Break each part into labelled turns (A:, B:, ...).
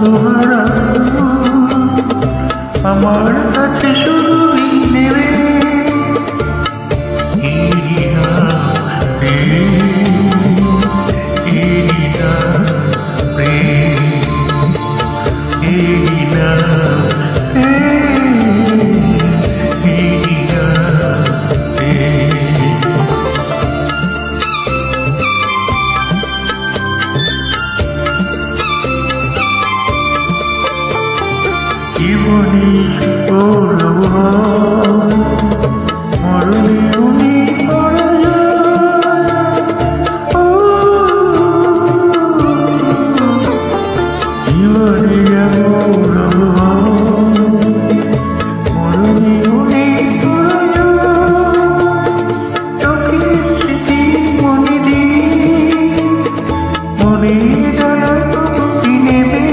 A: বন্ধুহারা আমার কাছে শুধুই নেবে জীবনী পড়ব মরণে উনি জীবনী পড়ব মরণে উনি চোখের স্মৃতি মনে দিয়ে মনে ডানা তুমি নেবে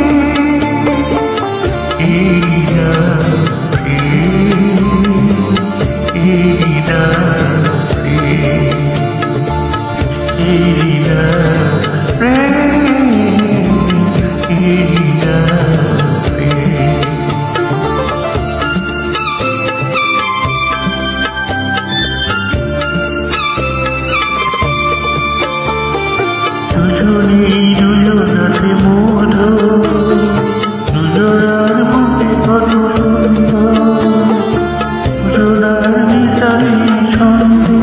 A: দুজনাতে মধু দুজনার মধ্যে কত সুন্দর দুজনার মিতালি ছন্দে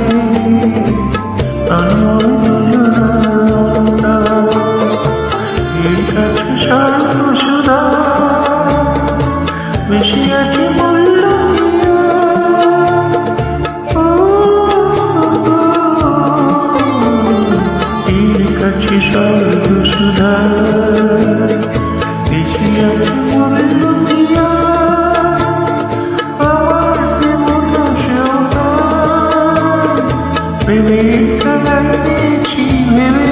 A: এর কাছে সর্বসুধা বেশি আছে মূল্য এর কাছে সর্বসুধা বেশি আছে মূল্য প্রেমের খেলা দিয়েছি ভেবে